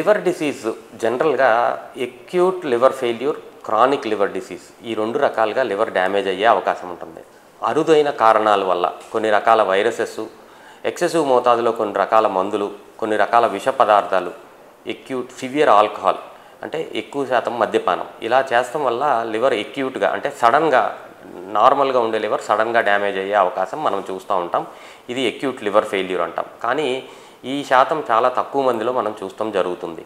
Liver disease జనరల్గా acute liver failure, chronic liver disease ఈ రెండు రకాలుగా లివర్ డ్యామేజ్ అయ్యే అవకాశం ఉంటుంది. అరుదైన కారణాల వల్ల కొన్ని రకాల వైరసెస్, ఎక్సెసివ్ మోతాదులో కొన్ని రకాల మందులు, కొన్ని రకాల విష పదార్థాలు, ఎక్యూట్ సివియర్ ఆల్కహాల్ అంటే ఎక్కువ శాతం మద్యపానం ఇలా చేస్తాం వల్ల లివర్ ఎక్యూట్గా అంటే సడన్గా నార్మల్గా ఉండే లివర్ సడన్గా డ్యామేజ్ అయ్యే అవకాశం మనం చూస్తూ ఉంటాం. ఇది ఎక్యూట్ లివర్ ఫెయిల్యూర్ అంటాం. కానీ ఈ శాతం చాలా తక్కువ మందిలో మనం చూస్తాం జరుగుతుంది.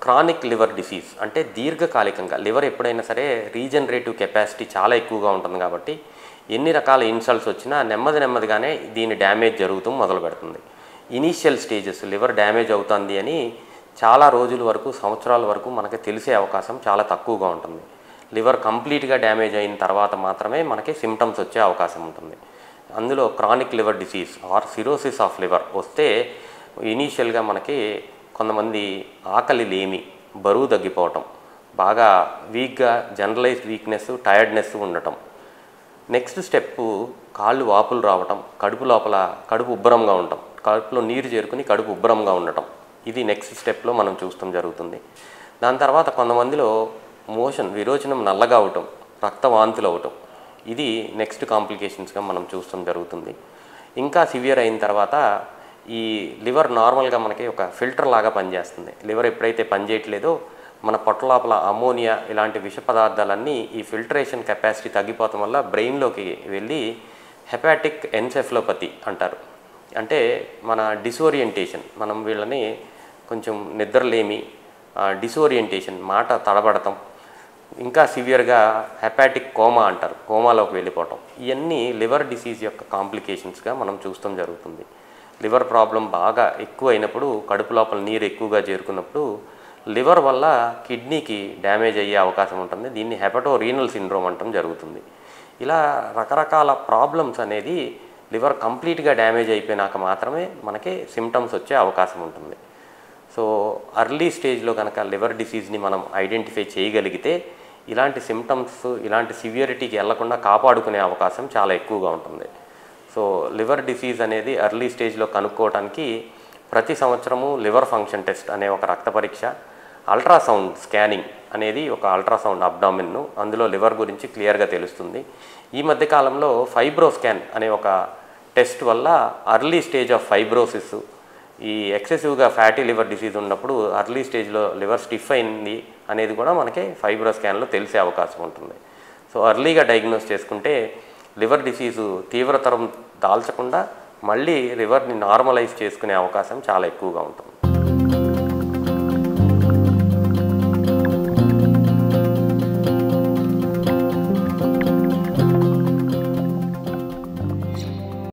క్రానిక్ లివర్ డిసీజ్ అంటే దీర్ఘకాలికంగా లివర్ ఎప్పుడైనా సరే రీజనరేటివ్ కెపాసిటీ చాలా ఎక్కువగా ఉంటుంది కాబట్టి ఎన్ని రకాల ఇన్సల్ట్స్ వచ్చినా నెమ్మదిగానే దీని డ్యామేజ్ జరుగుతూ మొదలు పెడుతుంది. ఇనీషియల్ స్టేజెస్ లివర్ డ్యామేజ్ అవుతుంది అని చాలా రోజుల వరకు, సంవత్సరాల వరకు మనకి తెలిసే అవకాశం చాలా తక్కువగా ఉంటుంది. లివర్ కంప్లీట్గా డ్యామేజ్ అయిన తర్వాత మాత్రమే మనకి సిమ్టమ్స్ వచ్చే అవకాశం ఉంటుంది. అందులో chronic liver disease are cirrhosis of liver వస్తే ఇనీషియల్గా మనకి కొంతమంది ఆకలి లేమి, బరువు తగ్గిపోవటం, బాగా వీక్గా జనరలైజ్డ్ వీక్నెస్, టైర్డ్నెస్ ఉండటం. నెక్స్ట్ స్టెప్ కాళ్ళు వాపులు రావటం, కడుపు లోపల కడుపు ఉబ్బరంగా ఉండటం, కడుపులో నీరు చేరుకుని కడుపు ఉబ్బరంగా ఉండటం. ఇది నెక్స్ట్ స్టెప్లో మనం చూస్తాం జరుగుతుంది. దాని తర్వాత కొంతమందిలో విరోచనం నల్లగా అవటం, రక్తవాంతులు అవటం, ఇది నెక్స్ట్ కాంప్లికేషన్స్గా మనం చూస్తాం జరుగుతుంది. ఇంకా సివియర్ అయిన తర్వాత ఈ లివర్ నార్మల్గా మనకి ఒక ఫిల్టర్ లాగా పనిచేస్తుంది. లివర్ ఎప్పుడైతే పనిచేయట్లేదో మన పొట్ట లోపల అమోనియా ఇలాంటి విష పదార్థాలన్నీ ఈ ఫిల్టరేషన్ కెపాసిటీ తగ్గిపోవటం వల్ల బ్రెయిన్లోకి వెళ్ళి హెపాటిక్ ఎన్సెఫలోపతి అంటారు. అంటే మన డిసోరియంటేషన్, మనం వీళ్ళని కొంచెం నిద్రలేమి, డిసోరియంటేషన్, మాట తడబడటం, ఇంకా సివియర్గా హెపాటిక్ కోమా అంటారు, కోమాలోకి వెళ్ళిపోవటం. ఇవన్నీ లివర్ డిసీజ్ యొక్క కాంప్లికేషన్స్గా మనం చూస్తాం జరుగుతుంది. లివర్ ప్రాబ్లం బాగా ఎక్కువ అయినప్పుడు, కడుపు లోపల నీరు ఎక్కువగా చేరుకున్నప్పుడు లివర్ వల్ల కిడ్నీకి డ్యామేజ్ అయ్యే అవకాశం ఉంటుంది. దీన్ని హెపటోరీనల్ సిండ్రోమ్ అంటాం జరుగుతుంది. ఇలా రకరకాల ప్రాబ్లమ్స్ అనేది లివర్ కంప్లీట్గా డ్యామేజ్ అయిపోయినాక మాత్రమే మనకి సిమ్టమ్స్ వచ్చే అవకాశం ఉంటుంది. సో అర్లీ స్టేజ్లో కనుక లివర్ డిసీజ్ని మనం ఐడెంటిఫై చేయగలిగితే ఇలాంటి సిమ్టమ్స్, ఇలాంటి సివియరిటీకి వెళ్లకుండా కాపాడుకునే అవకాశం చాలా ఎక్కువగా ఉంటుంది. సో లివర్ డిసీజ్ అనేది అర్లీ స్టేజ్లో కనుక్కోవడానికి ప్రతి సంవత్సరము లివర్ ఫంక్షన్ టెస్ట్ అనే ఒక రక్త పరీక్ష, అల్ట్రాసౌండ్ స్కానింగ్ అనేది ఒక అల్ట్రాసౌండ్ అబ్డామిన్ను, అందులో లివర్ గురించి క్లియర్గా తెలుస్తుంది. ఈ మధ్యకాలంలో ఫైబ్రోస్కాన్ అనే ఒక టెస్ట్ వల్ల అర్లీ స్టేజ్ ఆఫ్ ఫైబ్రోసిస్, ఈ ఎక్సెసివ్గా ఫ్యాటీ లివర్ డిసీజ్ ఉన్నప్పుడు అర్లీ స్టేజ్లో లివర్ స్టిఫ్ అయింది అనేది కూడా మనకి ఫైబ్రోస్కాన్లో తెలిసే అవకాశం ఉంటుంది. సో అర్లీగా డయాగ్నోస్ చేసుకుంటే లివర్ డిసీజు తీవ్రతరం దాల్చకుండా మళ్ళీ లివర్ని నార్మలైజ్ చేసుకునే అవకాశం చాలా ఎక్కువగా ఉంటుంది.